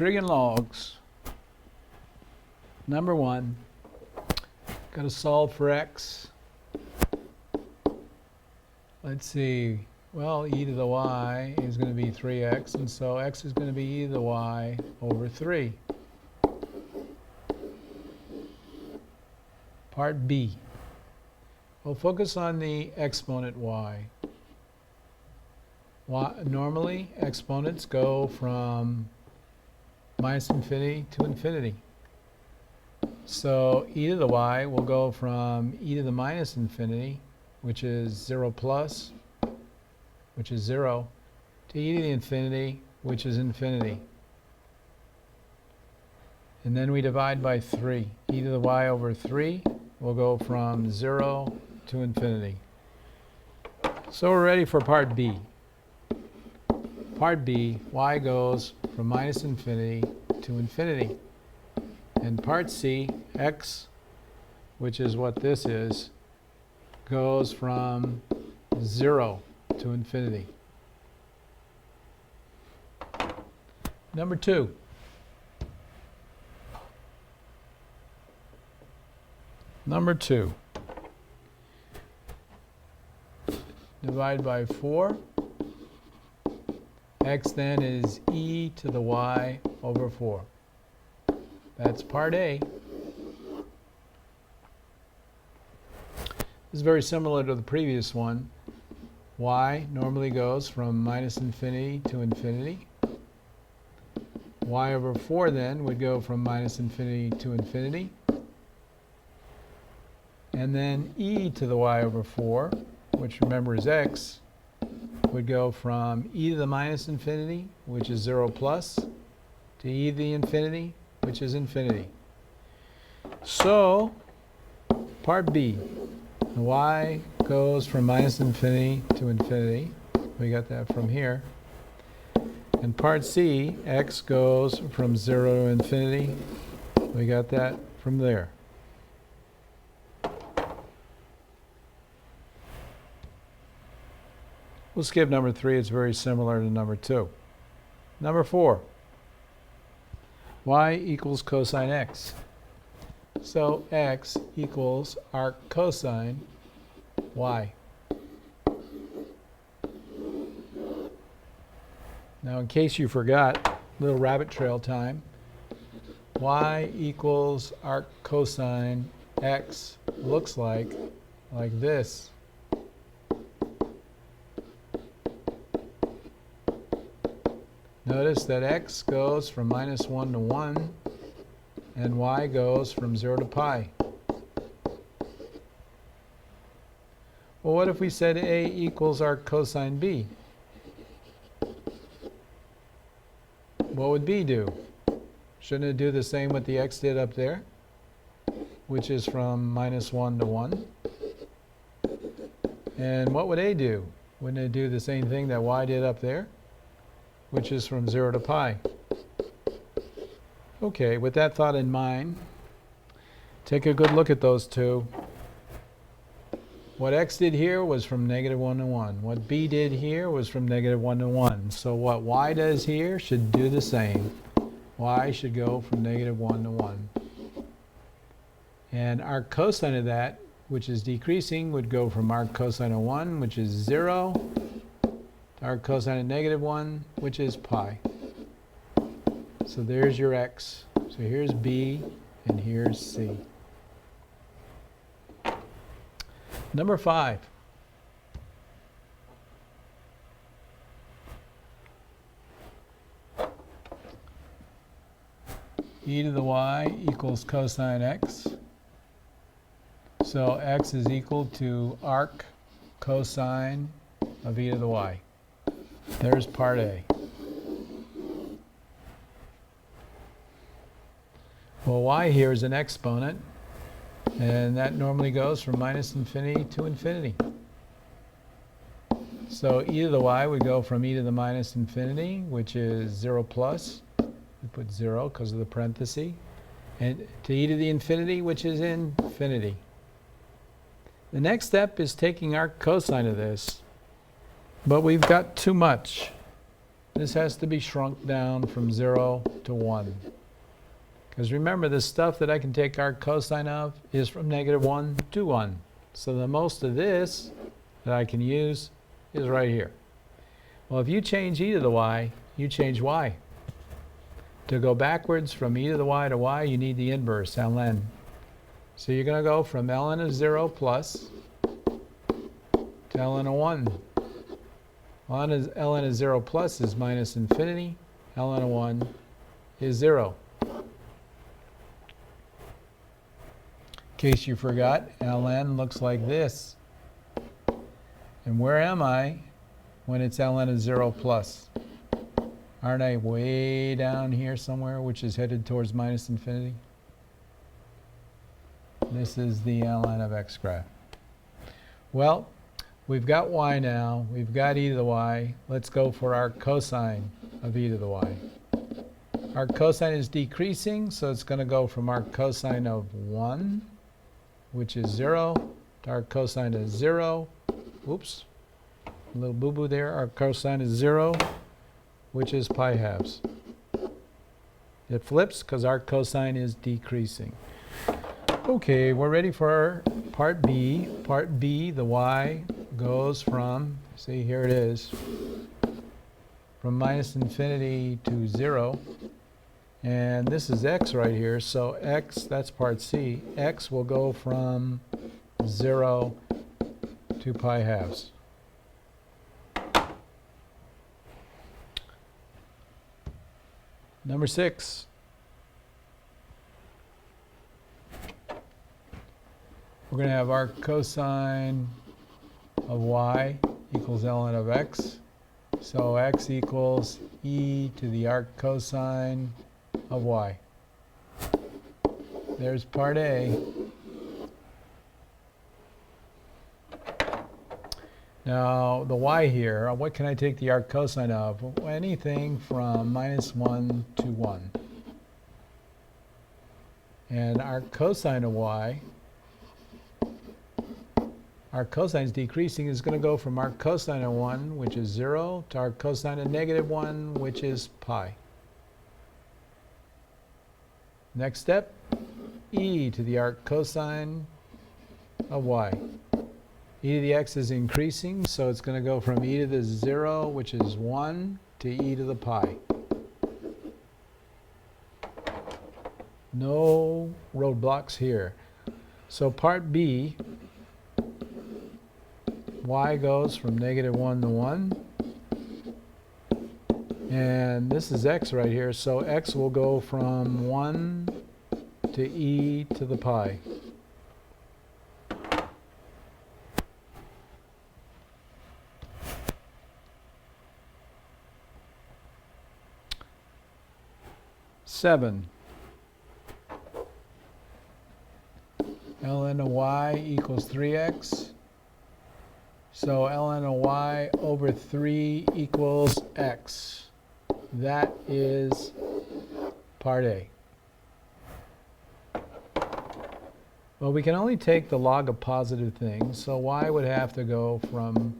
Trig Logs. Number 1, got to solve for x. Let's see, well, e to the y is going to be 3x, and so x is going to be e to the y over 3. Part B. We'll focus on the exponent y. Normally, exponents go from minus infinity to infinity. So e to the y will go from e to the minus infinity, which is 0 plus, which is 0, to e to the infinity, which is infinity. And then we divide by 3. E to the y over 3 will go from 0 to infinity. So we're ready for part B. Part B, y goes from minus infinity to infinity. And part C, x, which is what this is, goes from 0 to infinity. Number 2. Number 2. Divide by 4. X then is e to the y over 4. That's part A. This is very similar to the previous one. Y normally goes from minus infinity to infinity. Y over 4 then would go from minus infinity to infinity. And then e to the y over 4, which remember is x, would go from e to the minus infinity, which is 0 plus, to e to the infinity, which is infinity. So, part B, the y goes from minus infinity to infinity. We got that from here. And part C, x goes from 0 to infinity. We got that from there. We'll skip number 3. It's very similar to number 2. Number 4. Y equals cosine x. So x equals arc cosine y. Now, in case you forgot, little rabbit trail time. Y equals arc cosine x looks like this. Notice that x goes from minus 1 to 1, and y goes from 0 to pi. Well, what if we said a equals arc cosine b? What would b do? Shouldn't it do the same what the x did up there, which is from minus 1 to 1? And what would a do? Wouldn't it do the same thing that y did up there, which is from 0 to pi? Okay, with that thought in mind, take a good look at those two. What x did here was from negative 1 to 1. What b did here was from negative 1 to 1. So what y does here should do the same. Y should go from negative 1 to 1. And arc cosine of that, which is decreasing, would go from arc cosine of 1, which is 0, arc cosine of negative 1, which is pi. So there's your x. So here's b, and here's c. Number 5. E to the y equals cosine x. So x is equal to arc cosine of e to the y. There's part A. Well, y here is an exponent, and that normally goes from minus infinity to infinity. So e to the y would go from e to the minus infinity, which is 0 plus. We put 0 because of the parenthesis. And to e to the infinity, which is infinity. The next step is taking arc cosine of this. But we've got too much. this has to be shrunk down from 0 to 1. Because remember, the stuff that I can take arc cosine of is from -1 to 1. So the most of this that I can use is right here. Well, if you change e to the y, you change y. To go backwards from e to the y to y, you need the inverse, ln. So you're going to go from ln of 0 plus to ln of 1. Ln of 0 plus is minus infinity. Ln of 1 is 0. In case you forgot, ln looks like this. And where am I when it's ln of 0 plus? Aren't I way down here somewhere, which is headed towards minus infinity? This is the ln of x graph. Well, we've got y now. We've got e to the y. Let's go for our cosine of e to the y. Our cosine is decreasing, so it's going to go from our cosine of 1, which is 0, to our cosine of 0. Oops, a little boo-boo there. Our cosine is 0, which is pi halves. It flips because our cosine is decreasing. Okay, we're ready for part B. Part B, the y goes from, see here it is, from minus infinity to 0. And this is x right here, so x, that's part C. X will go from 0 to pi halves. Number 6. We're going to have our cosine of y equals ln of x. So x equals e to the arc cosine of y. There's part A. Now the y here, what can I take the arc cosine of? Well, anything from -1 to 1. And our cosine of y, our cosine is decreasing, is going to go from our cosine of 1, which is 0, to our cosine of -1, which is pi. Next step, e to the arc cosine of y. E to the x is increasing, so it's going to go from e to the 0, which is 1, to e to the pi. No roadblocks here. So part B, y goes from -1 to 1. And this is x right here, so x will go from 1 to e to the pi. Seven. ln of y equals 3x. So ln of y over 3 equals x. That is part A. Well, we can only take the log of positive things, so y would have to go from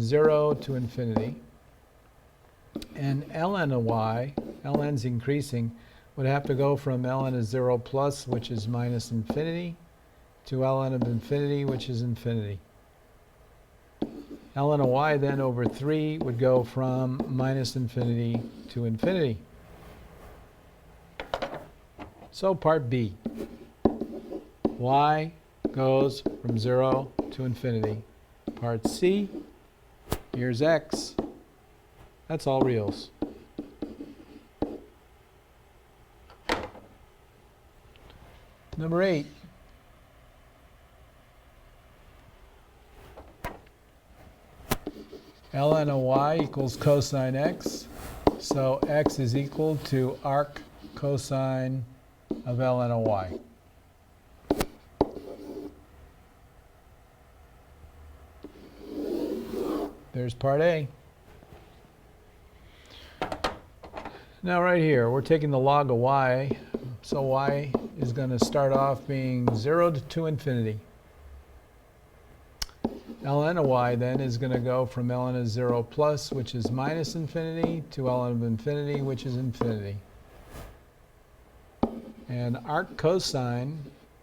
0 to infinity. And ln of y, ln's increasing, would have to go from ln of 0 plus, which is minus infinity, to ln of infinity, which is infinity. ln of y then over 3 would go from minus infinity to infinity. So part B, y goes from 0 to infinity. Part C, here's x. That's all reals. Number 8. ln of y equals cosine x. So x is equal to arc cosine of ln of y. There's part A. Now right here, we're taking the log of y. So y is going to start off being 0 to infinity. ln of y then is going to go from ln of 0 plus, which is minus infinity, to ln of infinity, which is infinity. And arc cosine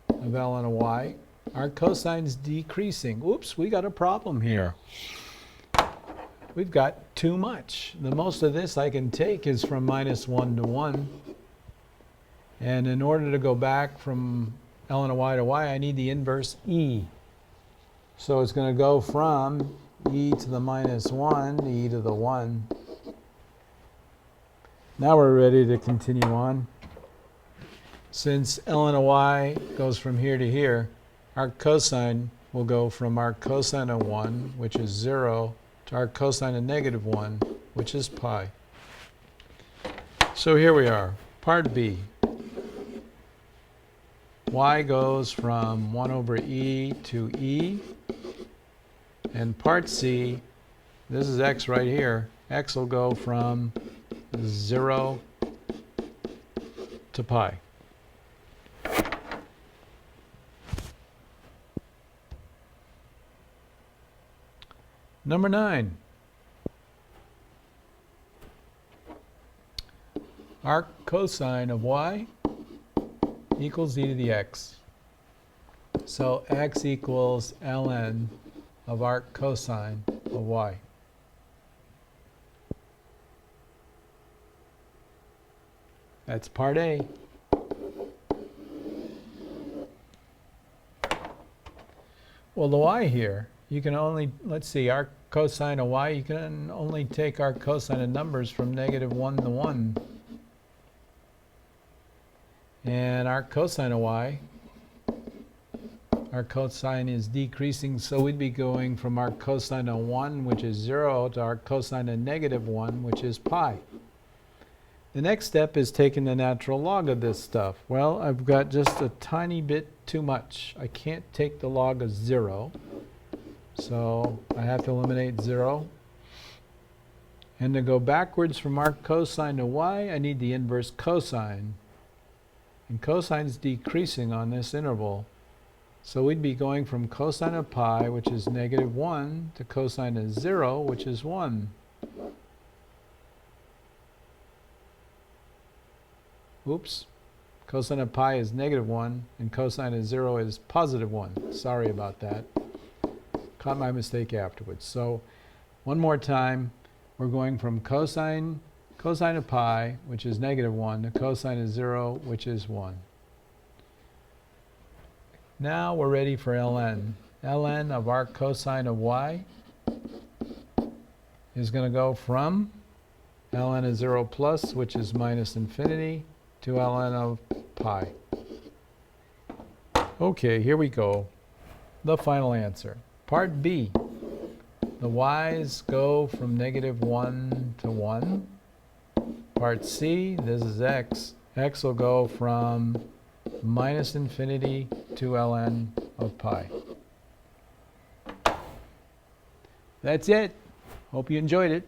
of ln of y, arc cosine is decreasing. Oops, we got a problem here. We've got too much. The most of this I can take is from minus 1 to 1. And in order to go back from ln of y to y, I need the inverse e. So it's going to go from e to the minus 1 to e to the 1. Now we're ready to continue on. Since ln of y goes from here to here, arc cosine will go from arc cosine of 1, which is 0, to arc cosine of negative 1, which is pi. So here we are, part B. Y goes from 1 over e to e. And part C, this is x right here, x will go from 0 to pi. Number 9. Arc cosine of y equals e to the x. So x equals ln of arc cosine of y. That's part A. Well, the y here, you can only, let's see, arc cosine of y, you can only take arc cosine of numbers from negative 1 to 1. And arc cosine of y, arc cosine is decreasing, so we'd be going from arc cosine of 1, which is 0, to arc cosine of negative 1, which is pi. The next step is taking the natural log of this stuff. Well, I've got just a tiny bit too much. I can't take the log of 0, so I have to eliminate 0. And to go backwards from arc cosine to y, I need the inverse cosine. And cosine is decreasing on this interval. So we'd be going from cosine of pi, which is negative 1, to cosine of 0, which is 1. Oops. Cosine of pi is negative 1, and cosine of 0 is positive 1. Sorry about that. Caught my mistake afterwards. So one more time, we're going from cosine of pi, which is negative 1, to cosine of 0, which is 1. Now we're ready for ln. ln of arc cosine of y is going to go from ln of 0 plus, which is minus infinity, to ln of pi. Okay, here we go. The final answer. Part B. The y's go from negative 1 to 1. Part C, this is x. X will go from minus infinity to ln of pi. That's it. Hope you enjoyed it.